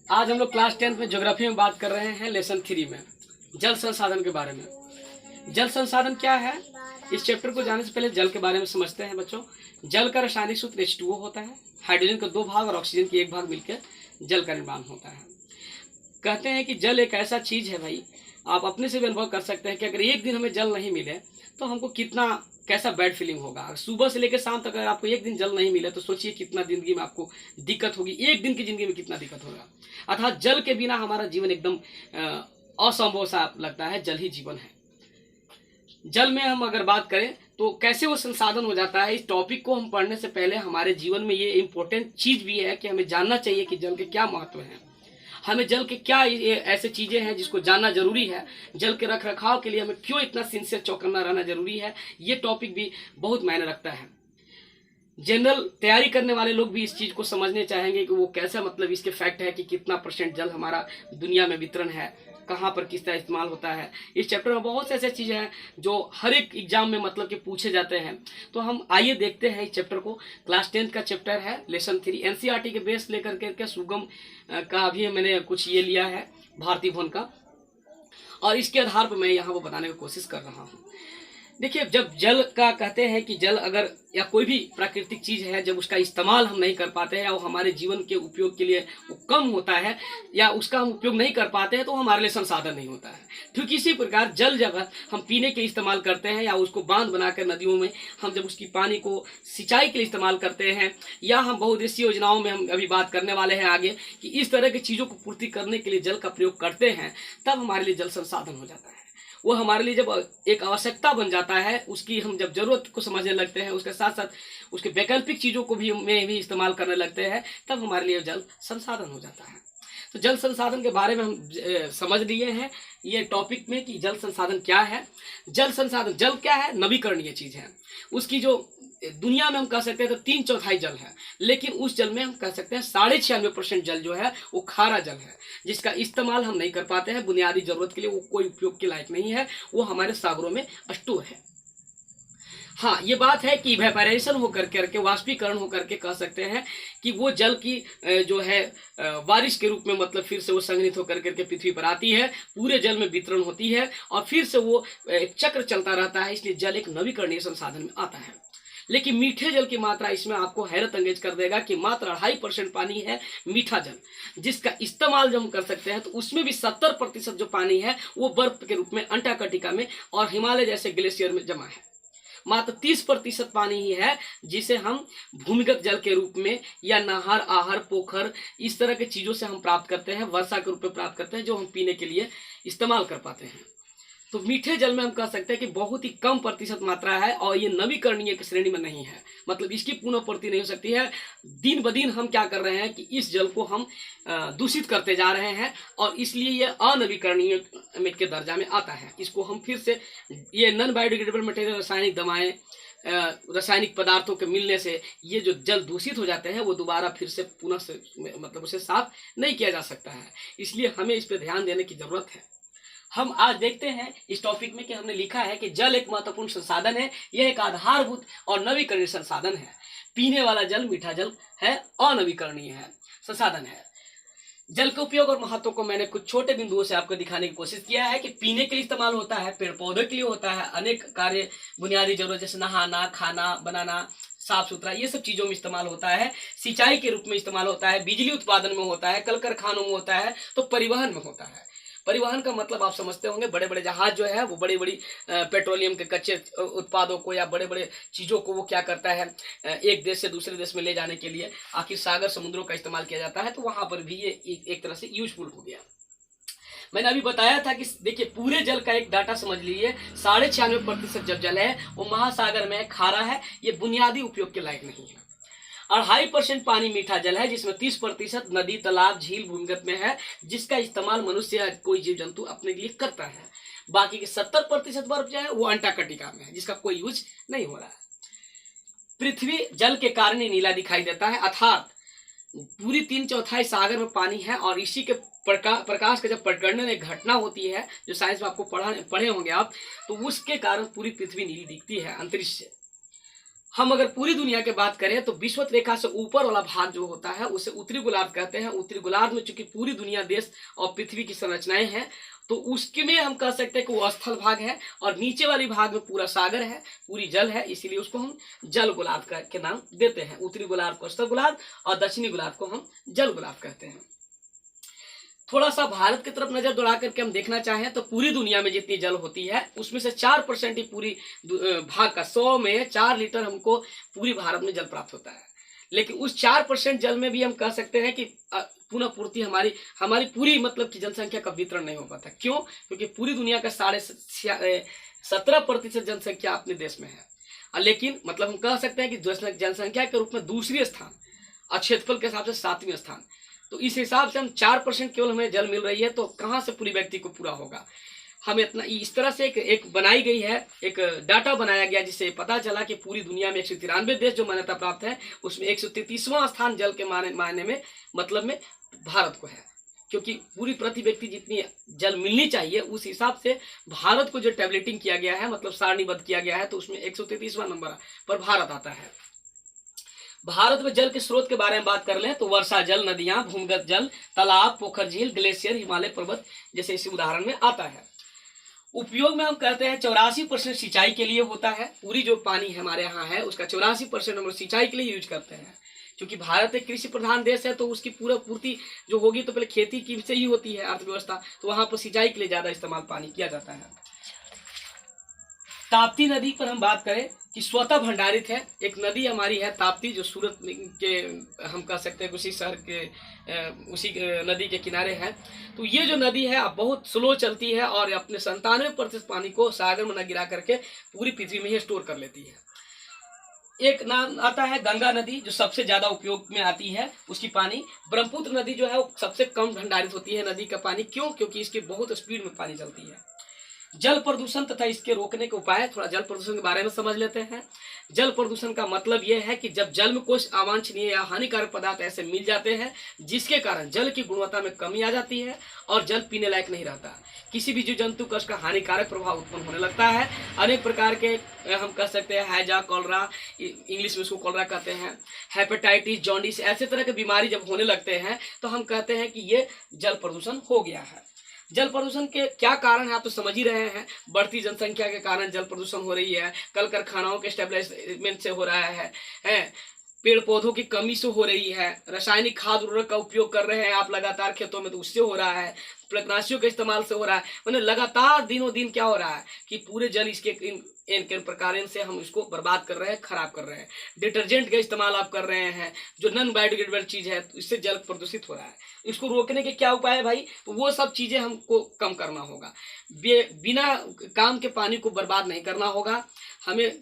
आज हम लोग क्लास 10th में ज्योग्राफी में बात कर रहे हैं लेसन 3 में जल संसाधन के बारे में। जल संसाधन क्या है, इस चैप्टर को जानने से पहले जल के बारे में समझते हैं बच्चों। जल का रासायनिक सूत्र H2O होता है। हाइड्रोजन का 2 भाग और ऑक्सीजन की 1 भाग मिलकर जल का निर्माण होता है। कहते हैं कि जल एक ऐसा चीज है भाई, आप अपने से भी अनुभव कर सकते हैं कि अगर एक दिन हमें जल नहीं मिले तो हमको कैसा बैड फीलिंग होगा। अगर सुबह से लेकर शाम तक अगर आपको एक दिन जल नहीं मिले तो सोचिए कितना जिंदगी में आपको दिक्कत होगी, एक दिन की जिंदगी में कितना दिक्कत होगा। अर्थात जल के बिना हमारा जीवन एकदम असंभव सा लगता है। जल ही जीवन है। जल में हम अगर बात करें तो कैसे वो संसाधन हो जाता है, इस टॉपिक को हम पढ़ने से पहले हमारे जीवन में ये इम्पोर्टेंट चीज भी है कि हमें जानना चाहिए कि जल के क्या महत्व है। हमें जल के क्या ऐसे चीजें हैं जिसको जानना जरूरी है। जल के रख रखाव के लिए हमें क्यों इतना सिंसियर चौकन्ना रहना जरूरी है, ये टॉपिक भी बहुत मायने रखता है। जनरल तैयारी करने वाले लोग भी इस चीज को समझने चाहेंगे कि वो कैसा, मतलब इसके फैक्ट है कि कितना % जल हमारा दुनिया में वितरण है, कहाँ पर किस तरह इस्तेमाल होता है। इस चैप्टर में बहुत से ऐसे चीजें हैं जो हर एक एग्जाम में मतलब कि पूछे जाते हैं। तो हम आइए देखते हैं इस चैप्टर को। क्लास 10 का चैप्टर है लेसन 3। एनसीईआरटी के बेस लेकर के सुगम का भी मैंने कुछ ये लिया है, भारतीय भवन का, और इसके आधार पर मैं यहाँ वो बताने की कोशिश कर रहा हूँ। देखिए, जब जल का कहते हैं कि जल अगर या कोई भी प्राकृतिक चीज है, जब उसका इस्तेमाल हम नहीं कर पाते हैं और हमारे जीवन के उपयोग के लिए वो कम होता है या उसका हम उपयोग नहीं कर पाते हैं तो हमारे लिए संसाधन नहीं होता है। ठीक इसी प्रकार जल जब हम पीने के इस्तेमाल करते हैं या उसको बांध बनाकर नदियों में हम जब उसकी पानी को सिंचाई के लिए इस्तेमाल करते हैं, या हम बहुउद्देशीय योजनाओं में हम अभी बात करने वाले हैं आगे कि इस तरह की चीजों को पूर्ति करने के लिए जल का प्रयोग करते हैं, तब हमारे लिए जल संसाधन हो जाता है। वो हमारे लिए जब एक आवश्यकता बन जाता है, उसकी हम जब जरूरत को समझने लगते हैं, उसके साथ साथ उसके वैकल्पिक चीजों को भी में भी इस्तेमाल करने लगते हैं, तब हमारे लिए जल संसाधन हो जाता है। तो जल संसाधन के बारे में हम समझ लिए हैं ये टॉपिक में कि जल संसाधन क्या है। जल संसाधन, जल क्या है, नवीकरणीय चीज है। उसकी जो दुनिया में हम कह सकते हैं तो 3/4 जल है, लेकिन उस जल में हम कह सकते हैं 96.5% जल जो है वो खारा जल है, जिसका इस्तेमाल हम नहीं कर पाते हैं। बुनियादी जरूरत के लिए वो कोई उपयोग के लायक नहीं है, वो हमारे सागरों में स्टोर है। हाँ, ये बात है कि इवेपोरेशन होकर करके, वाष्पीकरण होकर के कह सकते हैं कि वो जल की जो है बारिश के रूप में, मतलब फिर से वो संग्रहित होकर करके पृथ्वी पर आती है, पूरे जल में वितरण होती है और फिर से वो एक चक्र चलता रहता है। इसलिए जल एक नवीकरणीय संसाधन में आता है। लेकिन मीठे जल की मात्रा इसमें आपको हैरत अंगेज कर देगा कि मात्र 2.5% पानी है मीठा जल, जिसका इस्तेमाल जब हम कर सकते हैं तो उसमें भी 70% जो पानी है वो बर्फ के रूप में अंटार्कटिका में और हिमालय जैसे ग्लेशियर में जमा है। मात्र 30% पानी ही है जिसे हम भूमिगत जल के रूप में या नहर, आहर, पोखर इस तरह के चीजों से हम प्राप्त करते हैं, वर्षा के रूप में प्राप्त करते हैं, जो हम पीने के लिए इस्तेमाल कर पाते हैं। तो मीठे जल में हम कह सकते हैं कि बहुत ही कम % मात्रा है और ये नवीकरणीय की श्रेणी में नहीं है, मतलब इसकी पुनःपूर्ति नहीं हो सकती है। दिन ब दिन हम क्या कर रहे हैं कि इस जल को हम दूषित करते जा रहे हैं और इसलिए ये अनवीकरणीय के दर्जा में आता है। इसको हम फिर से, ये नॉन बायोडिग्रेडेबल मटेरियल, रासायनिक दवाएं, रासायनिक पदार्थों के मिलने से ये जो जल दूषित हो जाते हैं वो दोबारा फिर से पुनः से मतलब उसे साफ नहीं किया जा सकता है। इसलिए हमें इस पर ध्यान देने की जरूरत है। हम आज देखते हैं इस टॉपिक में कि हमने लिखा है कि जल एक महत्वपूर्ण संसाधन है, यह एक आधारभूत और नवीकरणीय संसाधन है। पीने वाला जल मीठा जल है, अनवीकरणीय है, संसाधन है। जल के उपयोग और महत्व को मैंने कुछ छोटे बिंदुओं से आपको दिखाने की कोशिश किया है कि पीने के लिए इस्तेमाल होता है, पेड़ पौधे के लिए होता है, अनेक कार्य बुनियादी जरूरत जैसे नहाना, खाना बनाना, साफ सुथरा, ये सब चीजों में इस्तेमाल होता है। सिंचाई के रूप में इस्तेमाल होता है, बिजली उत्पादन में होता है, कल कारखानों में होता है, तो परिवहन में होता है। परिवहन का मतलब आप समझते होंगे, बड़े बड़े जहाज जो है वो बड़ी बड़ी पेट्रोलियम के कच्चे उत्पादों को या बड़े बड़े चीजों को वो क्या करता है, एक देश से दूसरे देश में ले जाने के लिए आखिर सागर समुद्रों का इस्तेमाल किया जाता है। तो वहां पर भी ये एक तरह से यूजफुल हो गया। मैंने अभी बताया था कि देखिए पूरे जल का एक डाटा समझ लीजिए, 96% जब जल है वो महासागर में खारा है, ये बुनियादी उपयोग के लायक नहीं है। 2.5% पानी मीठा जल है, जिसमें 30% नदी, तालाब, झील भूमिगत में है, जिसका इस्तेमाल मनुष्य या कोई जीव जंतु अपने लिए करता है। बाकी के 70% बर्फ जो है वो अंटार्कटिका में है, जिसका कोई यूज नहीं हो रहा है। पृथ्वी जल के कारण ही नीला दिखाई देता है, अर्थात पूरी 3/4 सागर में पानी है और इसी के प्रकाश का जब प्रकर्णन एक घटना होती है, जो साइंस में आपको पढ़े होंगे आप, तो उसके कारण पूरी पृथ्वी नीली दिखती है अंतरिक्ष से। हम अगर पूरी दुनिया की बात करें तो विषुवत रेखा से ऊपर वाला भाग जो होता है उसे उत्तरी गोलार्ध कहते हैं। उत्तरी गोलार्ध में चूंकि पूरी दुनिया, देश और पृथ्वी की संरचनाएं हैं, तो उसके में हम कह सकते हैं कि वो स्थल भाग है, और नीचे वाली भाग में पूरा सागर है, पूरी जल है, इसीलिए उसको हम जल गोलार्ध के नाम देते हैं। उत्तरी गोलार्ध को स्थल गोलार्ध और दक्षिणी गोलार्ध को हम जल गोलार्ध कहते हैं। थोड़ा सा भारत की तरफ नजर दौड़ा करके हम देखना चाहें तो पूरी दुनिया में जितनी जल होती है उसमें से 4% ही पूरी भाग का, 100 में 4 लीटर हमको पूरी भारत में जल प्राप्त होता है। लेकिन उस 4% जल में भी हम कह सकते हैं कि पुनः पूर्ति हमारी पूरी मतलब की जनसंख्या का वितरण नहीं हो पाता। क्यों? क्योंकि पूरी दुनिया का 17% जनसंख्या अपने देश में है। लेकिन मतलब हम कह सकते हैं कि जनसंख्या के रूप में दूसरी स्थान और क्षेत्रफल के हिसाब से 7वीं स्थान। तो इस हिसाब से हम 4% केवल हमें जल मिल रही है, तो कहाँ से पूरी व्यक्ति को पूरा होगा? हमें इतना इस तरह से एक बनाई गई है, एक डाटा बनाया गया जिससे पता चला कि पूरी दुनिया में 193 देश जो मान्यता प्राप्त है उसमें 133वां स्थान जल के मायने में मतलब में भारत को है। क्योंकि पूरी प्रति व्यक्ति जितनी जल मिलनी चाहिए उस हिसाब से भारत को जो टैबलेटिंग किया गया है, मतलब सारणीबद्ध किया गया है, तो उसमें 133वां नंबर पर भारत आता है। भारत में जल के स्रोत के बारे में बात कर लें तो वर्षा जल, नदियां, भूमिगत जल, तालाब, पोखर, झील, ग्लेशियर, हिमालय पर्वत जैसे इसी उदाहरण में आता है। उपयोग में हम कहते हैं 84% सिंचाई के लिए होता है। पूरी जो पानी हमारे यहाँ है उसका 84% हम सिंचाई के लिए यूज करते हैं। क्योंकि भारत एक कृषि प्रधान देश है, तो उसकी पूरा पूर्ति जो होगी तो पहले खेती की से ही होती है अर्थव्यवस्था, तो वहां पर सिंचाई के लिए ज्यादा इस्तेमाल पानी किया जाता है। ताप्ती नदी पर हम बात करें कि स्वतः भंडारित है। एक नदी हमारी है ताप्ती, जो सूरत के हम कह सकते हैं उसी शहर के उसी नदी के किनारे है। तो ये जो नदी है अब बहुत स्लो चलती है और अपने 97% पानी को सागर में न गिरा करके पूरी पृथ्वी में ही स्टोर कर लेती है। एक नाम आता है गंगा नदी, जो सबसे ज्यादा उपयोग में आती है। उसकी पानी ब्रह्मपुत्र नदी जो है वो सबसे कम भंडारित होती है नदी का पानी। क्यों? क्योंकि इसके बहुत स्पीड में पानी चलती है। जल प्रदूषण तथा इसके रोकने के उपाय, थोड़ा जल प्रदूषण के बारे में समझ लेते हैं। जल प्रदूषण का मतलब यह है कि जब जल में कुछ अवांछनीय या हानिकारक पदार्थ ऐसे मिल जाते हैं जिसके कारण जल की गुणवत्ता में कमी आ जाती है और जल पीने लायक नहीं रहता। किसी भी जीव जंतु का उसका हानिकारक प्रभाव उत्पन्न होने लगता है। अनेक प्रकार के हम कह सकते हैं हैजा, कॉलरा, इंग्लिश में उसको कॉलरा कहते हैं, हेपेटाइटिस, जॉन्डिस, ऐसे तरह के बीमारी जब होने लगते हैं तो हम कहते हैं कि ये जल प्रदूषण हो गया है। जल प्रदूषण के क्या कारण है आप तो समझ ही रहे हैं। बढ़ती जनसंख्या के कारण जल प्रदूषण हो रही है, कल कारखानाओं के एस्टेब्लिशमेंट से हो रहा है, पेड़ पौधों की कमी से हो रही है, रासायनिक खाद उर्वरक का उपयोग कर रहे हैं आप लगातार खेतों में तो उससे हो रहा है, कीटनाशियों के इस्तेमाल से हो रहा है। मतलब लगातार दिनों दिन क्या हो रहा है कि पूरे जल इसके इन प्रकार से हम इसको बर्बाद कर रहे हैं, खराब कर रहे हैं। डिटर्जेंट का इस्तेमाल आप कर रहे हैं जो नॉन बायोडिग्रेडेबल चीज है, तो इससे जल प्रदूषित हो रहा है। इसको रोकने के क्या उपाय है भाई? तो वो सब चीजें हमको कम करना होगा। बिना काम के पानी को बर्बाद नहीं करना होगा। हमें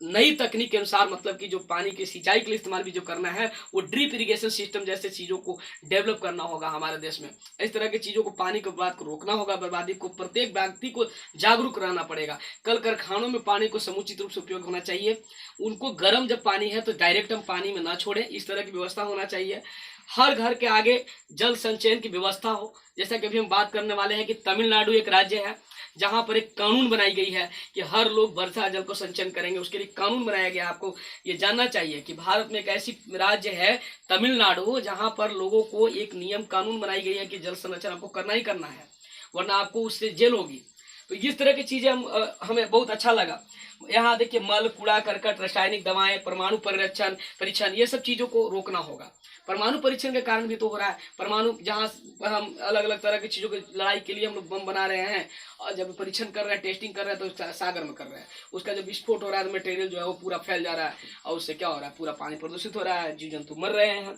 नई तकनीक के अनुसार मतलब कि जो पानी की सिंचाई के लिए इस्तेमाल भी जो करना है वो ड्रिप इरिगेशन सिस्टम जैसे चीजों को डेवलप करना होगा हमारे देश में। इस तरह की चीजों को, पानी के बर्बाद को रोकना होगा, बर्बादी को प्रत्येक व्यक्ति को जागरूक रहना पड़ेगा। कल कारखानों में पानी को समुचित रूप से उपयोग होना चाहिए। उनको गर्म जब पानी है तो डायरेक्ट हम पानी में ना छोड़े, इस तरह की व्यवस्था होना चाहिए। हर घर के आगे जल संचयन की व्यवस्था हो। जैसा कि अभी हम बात करने वाले हैं कि तमिलनाडु एक राज्य है जहां पर एक कानून बनाई गई है कि हर लोग वर्षा जल को संचयन करेंगे। उसके लिए कानून बनाया गया। आपको ये जानना चाहिए कि भारत में एक ऐसी राज्य है तमिलनाडु जहां पर लोगों को एक नियम कानून बनाई गई है कि जल संरक्षण आपको करना ही करना है, वरना आपको उससे जेल होगी। तो इस तरह की चीजें हमें बहुत अच्छा लगा। यहाँ देखिए मल, कूड़ा करकट, रासायनिक दवाएं, परमाणु परीक्षण ये सब चीजों को रोकना होगा। परमाणु परीक्षण के कारण भी तो हो रहा है। परमाणु जहाँ हम अलग अलग तरह की चीजों की लड़ाई के लिए हम लोग बम बना रहे हैं और जब परीक्षण कर रहे हैं, टेस्टिंग कर रहे हैं तो सागर में कर रहे हैं। उसका जब विस्फोट हो रहा है तो मटेरियल जो है वो पूरा फैल जा रहा है और उससे क्या हो रहा है, पूरा पानी प्रदूषित हो रहा है, जीव जंतु मर रहे हैं।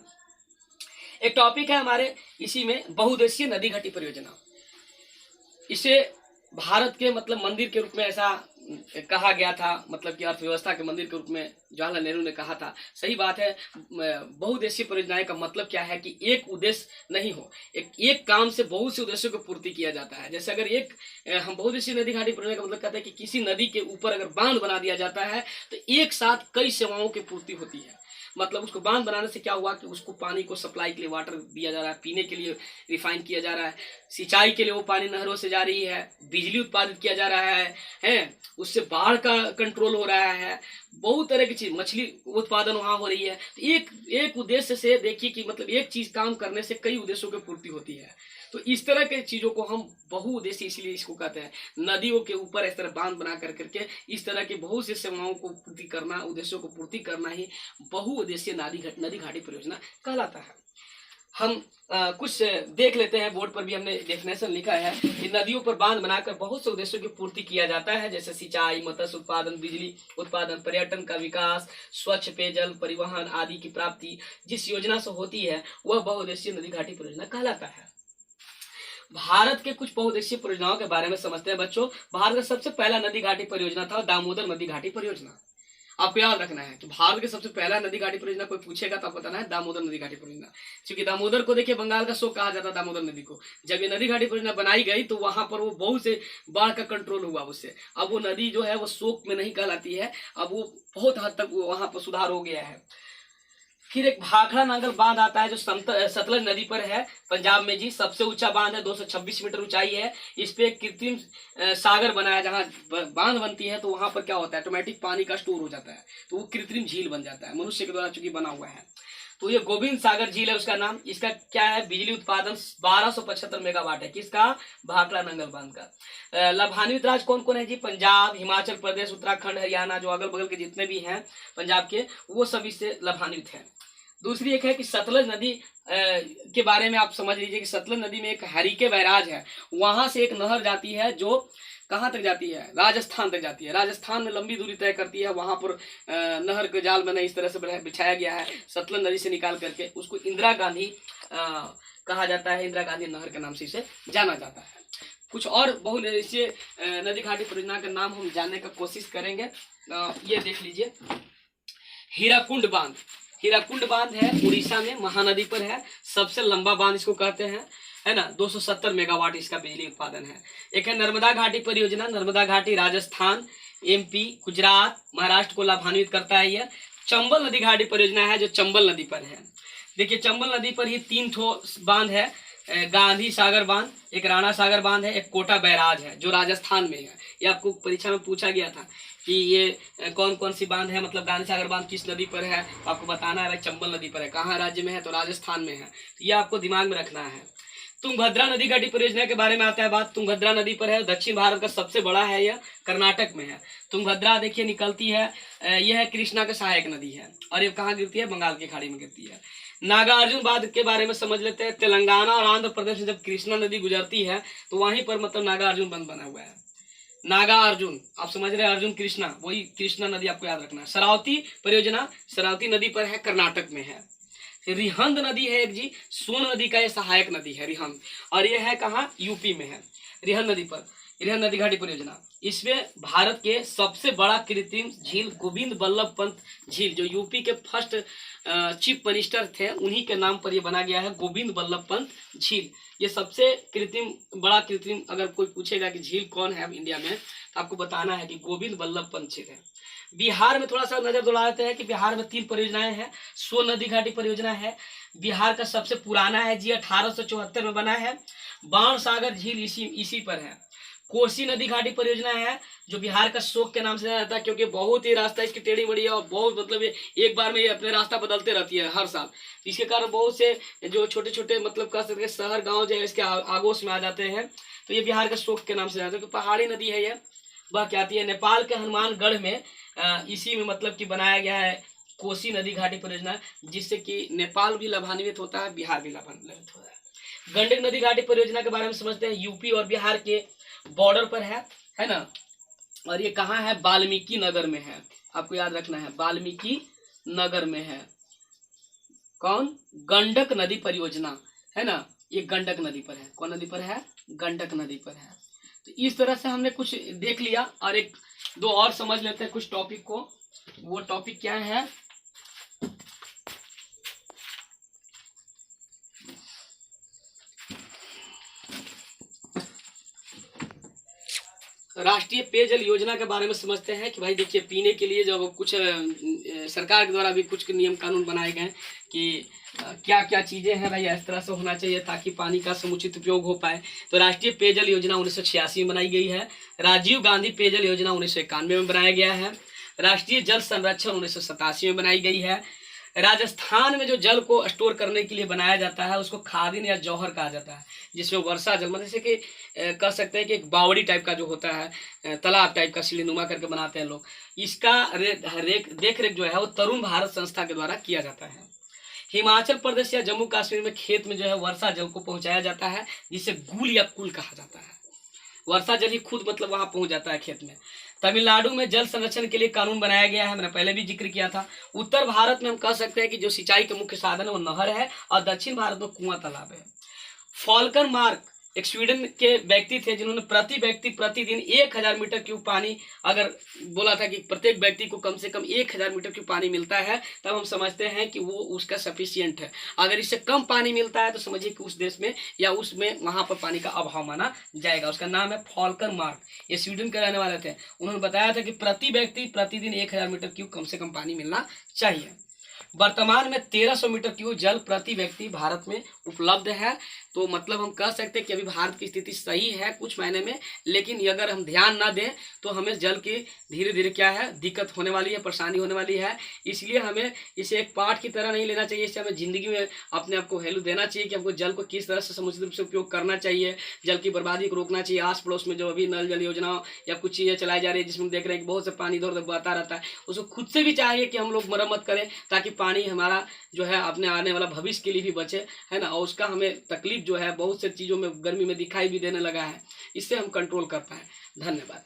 एक टॉपिक है हमारे इसी में बहुउद्देशीय नदी घाटी परियोजना। इसे भारत के मतलब मंदिर के रूप में ऐसा कहा गया था, मतलब कि अर्थव्यवस्था के मंदिर के रूप में जवाहरलाल नेहरू ने कहा था। सही बात है। बहुउद्देशीय परियोजनाएं का मतलब क्या है कि एक उद्देश्य नहीं हो, एक काम से बहुत से उद्देश्यों को पूर्ति किया जाता है। जैसे अगर हम बहुउद्देशीय नदी घाटी परियोजना का मतलब कहते हैं कि किसी नदी के ऊपर अगर बांध बना दिया जाता है तो एक साथ कई सेवाओं की पूर्ति होती है। मतलब उसको बांध बनाने से क्या हुआ कि उसको पानी को सप्लाई के लिए वाटर दिया जा रहा है, पीने के लिए रिफाइन किया जा रहा है, सिंचाई के लिए वो पानी नहरों से जा रही है, बिजली उत्पादित किया जा रहा है, उससे बाढ़ का कंट्रोल हो रहा है, बहुत तरह की चीज, मछली उत्पादन वहां हो रही है। तो एक एक उद्देश्य से देखिए कि मतलब एक चीज काम करने से कई उद्देश्यों की पूर्ति होती है। तो इस तरह के चीजों को हम बहुउद्देशीय इसलिए इसको कहते हैं। नदियों के ऊपर इस तरह बांध बना कर करके इस तरह की बहुत सी सेवाओं को पूर्ति करना, उद्देश्यों को पूर्ति करना ही बहुउद्देशीय नदी घाटी परियोजना कहलाता है। हम कुछ देख लेते हैं, बोर्ड पर भी हमने डेफिनेशन लिखा है कि नदियों पर बांध बनाकर बहुत से उद्देश्यों की पूर्ति किया जाता है, जैसे सिंचाई, मत्स्य उत्पादन, बिजली उत्पादन, पर्यटन का विकास, स्वच्छ पेयजल, परिवहन आदि की प्राप्ति जिस योजना से होती है वह बहुउद्देशीय नदी घाटी परियोजना कहलाता है। भारत के कुछ बहुउद्देशीय परियोजनाओं के बारे में समझते हैं बच्चों। भारत का सबसे पहला नदी घाटी परियोजना था दामोदर नदी घाटी परियोजना। आपको याद रखना है कि भारत के सबसे पहला नदी घाटी परियोजना कोई पूछेगा तो आपको बताना है दामोदर नदी घाटी परियोजना। क्योंकि दामोदर को देखिए बंगाल का शोक कहा जाता है दामोदर नदी को। जब ये नदी घाटी परियोजना बनाई गई तो वहां पर वो बहुत से बाढ़ का कंट्रोल हुआ उससे। अब वो नदी जो है वो शोक में नहीं कहलाती है, अब वो बहुत हद तक वहां पर सुधार हो गया है। फिर एक भाखड़ा नांगल बांध आता है जो सतलज नदी पर है पंजाब में जी। सबसे ऊंचा बांध है, 226 मीटर ऊंचाई है। इस पे कृत्रिम सागर बना है। जहाँ बांध बनती है तो वहां पर क्या होता है, ऑटोमेटिक पानी का स्टोर हो जाता है, तो वो कृत्रिम झील बन जाता है, मनुष्य के द्वारा चूंकि बना हुआ है। तो ये गोविंद सागर झील है उसका नाम। इसका क्या है, बिजली उत्पादन 1275 मेगावाट है। किसका, भाखड़ा नांगल बांध का। लाभान्वित राज्य कौन कौन है जी, पंजाब, हिमाचल प्रदेश, उत्तराखंड, हरियाणा, जो अगल बगल के जितने भी हैं पंजाब के, वो सब इससे लाभान्वित है। दूसरी एक है कि सतलज नदी के बारे में आप समझ लीजिए कि सतलज नदी में एक हरिके बैराज है। वहां से एक नहर जाती है जो कहाँ तक जाती है, राजस्थान तक जाती है। राजस्थान में लंबी दूरी तय करती है। वहां पर नहर के जाल मैंने इस तरह से बिछाया गया है, सतलज नदी से निकाल करके। उसको इंदिरा गांधी कहा जाता है, इंदिरा गांधी नहर के नाम से इसे जाना जाता है। कुछ और बहुउद्देशीय नदी घाटी परियोजना का नाम हम जानने का कोशिश करेंगे। ये देख लीजिए, हीराकुंड बांध। हीराकुंड बांध है उड़ीसा में, महानदी पर है। सबसे लंबा बांध इसको कहते हैं, है ना। 270 मेगावाट इसका बिजली उत्पादन है। एक है नर्मदा घाटी परियोजना। नर्मदा घाटी राजस्थान, एमपी, गुजरात, महाराष्ट्र को लाभान्वित करता है। यह चंबल नदी घाटी परियोजना है जो चंबल नदी पर है। देखिए चंबल नदी पर ही 3 ठो बांध है, गांधी सागर बांध, एक राणा सागर बांध है, एक कोटा बैराज है जो राजस्थान में है। ये आपको परीक्षा में पूछा गया था कि ये कौन कौन सी बांध है, मतलब गांधी सागर बांध किस नदी पर है, तो आपको बताना है चंबल नदी पर है। कहाँ राज्य में है, तो राजस्थान में है। तो ये आपको दिमाग में रखना है। तुंगभद्रा नदी घाटी परियोजना के बारे में आता है बात। तुंगभद्रा नदी पर है, दक्षिण भारत का सबसे बड़ा है, यह कर्नाटक में है। तुंगभद्रा देखिए निकलती है, यह है कृष्णा के सहायक नदी है। और ये कहाँ गिरती है, बंगाल की खाड़ी में गिरती है। नागार्जुन बांध के बारे में समझ लेते हैं। तेलंगाना और आंध्र प्रदेश में जब कृष्णा नदी गुजरती है तो वहीं पर मतलब नागार्जुन बांध बना हुआ है। नागार्जुन, आप समझ रहे हैं, अर्जुन कृष्णा, वही कृष्णा नदी आपको याद रखना है। शरावती परियोजना शरावती नदी पर है, कर्नाटक में है। रिहंद नदी है एक जी, सोन नदी का ये सहायक नदी है रिहंद, और ये है कहाँ, यूपी में है। रिहंद नदी पर रिहंद नदी घाटी परियोजना, इसमें भारत के सबसे बड़ा कृत्रिम झील गोविंद बल्लभ पंत झील, जो यूपी के फर्स्ट चीफ मिनिस्टर थे, उन्हीं के नाम पर यह बना गया है, गोविंद बल्लभ पंत झील। ये सबसे बड़ा कृत्रिम, अगर कोई पूछेगा कि झील कौन है इंडिया में, तो आपको बताना है कि गोविंद बल्लभ पंत झील है। बिहार में थोड़ा सा नजर दौड़ाते हैं कि बिहार में 3 परियोजनाएं हैं। सोन नदी घाटी परियोजना है, बिहार का सबसे पुराना है जी, 1874 में बना है। बाण सागर झील इसी पर है। कोसी नदी घाटी परियोजना है जो बिहार का शोक के नाम से जाना जाता है, क्योंकि बहुत ही रास्ता इसकी टेढ़ी बड़ी है और बहुत मतलब एक बार में ये अपने रास्ता बदलते रहती है हर साल। इसके कारण बहुत से जो छोटे छोटे मतलब कह सकते हैं शहर गांव जो है इसके आगोश में आ जाते हैं। तो ये बिहार का शोक के नाम से जाता है। तो पहाड़ी नदी है ये, वह क्या आती है नेपाल के हनुमानगढ़ में, इसी में मतलब कि बनाया गया है कोसी नदी घाटी परियोजना, जिससे कि नेपाल भी लाभान्वित होता है, बिहार भी लाभान्वित होता है। गंडक नदी घाटी परियोजना के बारे में समझते हैं। यूपी और बिहार के बॉर्डर पर है ना। और ये कहाँ है, वाल्मीकि नगर में है। आपको याद रखना है, वाल्मीकि नगर में है। कौन, गंडक नदी परियोजना, है ना। ये गंडक नदी पर है। कौन नदी पर है, गंडक नदी पर है। तो इस तरह से हमने कुछ देख लिया, और एक दो और समझ लेते हैं कुछ टॉपिक को। वो टॉपिक क्या है, राष्ट्रीय पेयजल योजना के बारे में समझते हैं कि भाई देखिए, पीने के लिए जब कुछ सरकार के द्वारा भी कुछ नियम कानून बनाए गए हैं कि क्या क्या चीज़ें हैं भाई इस तरह से होना चाहिए ताकि पानी का समुचित उपयोग हो पाए। तो राष्ट्रीय पेयजल योजना 1986 में बनाई गई है। राजीव गांधी पेयजल योजना 1991 में बनाया गया है। राष्ट्रीय जल संरक्षण 1987 में बनाई गई है। राजस्थान में जो जल को स्टोर करने के लिए बनाया जाता है उसको खादिन या जौहर कहा जाता है, जिसमें वर्षा जल मतलब जैसे कि कह सकते हैं कि एक बावड़ी टाइप का जो होता है, तालाब टाइप का सीढ़ीनुमा करके बनाते हैं लोग। इसका देख रेख जो है वो तरुण भारत संस्था के द्वारा किया जाता है। हिमाचल प्रदेश या जम्मू कश्मीर में खेत में जो है वर्षा जल को पहुंचाया जाता है, जिसे गूल या कुल कहा जाता है। वर्षा जल ही खुद मतलब वहां पहुंच जाता है खेत में। तमिलनाडु में जल संरक्षण के लिए कानून बनाया गया है, मैंने पहले भी जिक्र किया था। उत्तर भारत में हम कह सकते हैं कि जो सिंचाई के मुख्य साधन है वो नहर है, और दक्षिण भारत में कुआं तालाब है। फॉल्कन मार्क एक स्वीडन के व्यक्ति थे जिन्होंने प्रति व्यक्ति प्रतिदिन 1000 मीटर क्यूब पानी, अगर बोला था कि प्रत्येक व्यक्ति को कम से कम 1000 मीटर क्यूब पानी मिलता है, तब हम समझते हैं कि वो उसका सफिशियंट है। अगर इससे कम पानी मिलता है तो समझिए कि उस देश में या उसमें वहां पर पानी का अभाव माना जाएगा। उसका नाम है फॉल्कन मार्क, ये स्वीडन के रहने वाले थे। उन्होंने बताया था कि प्रति व्यक्ति प्रतिदिन 1000 मीटर क्यूब कम से कम पानी मिलना चाहिए। वर्तमान में 1300 मीटर क्यूब जल प्रति व्यक्ति भारत में उपलब्ध है। तो मतलब हम कह सकते हैं कि अभी भारत की स्थिति सही है कुछ मायने में, लेकिन अगर हम ध्यान ना दें तो हमें जल की धीरे धीरे क्या है दिक्कत होने वाली है, परेशानी होने वाली है। इसलिए हमें इसे एक पाठ की तरह नहीं लेना चाहिए, इससे हमें जिंदगी में अपने आप को वैल्यू देना चाहिए कि हमको जल को किस तरह से समुचित रूप से उपयोग करना चाहिए, जल की बर्बादी को रोकना चाहिए। आस पड़ोस में जो अभी नल जल योजना या कुछ चीज़ें चलाई जा रही है जिसमें देख रहे हैं कि बहुत से पानी इधर उधर बहता रहता है, उसको खुद से भी चाहिए कि हम लोग मरम्मत करें ताकि पानी हमारा जो है अपने आने वाला भविष्य के लिए भी बचे, है ना। और उसका हमें तकलीफ जो है बहुत से चीज़ों में गर्मी में दिखाई भी देने लगा है, इससे हम कंट्रोल कर पाए। धन्यवाद।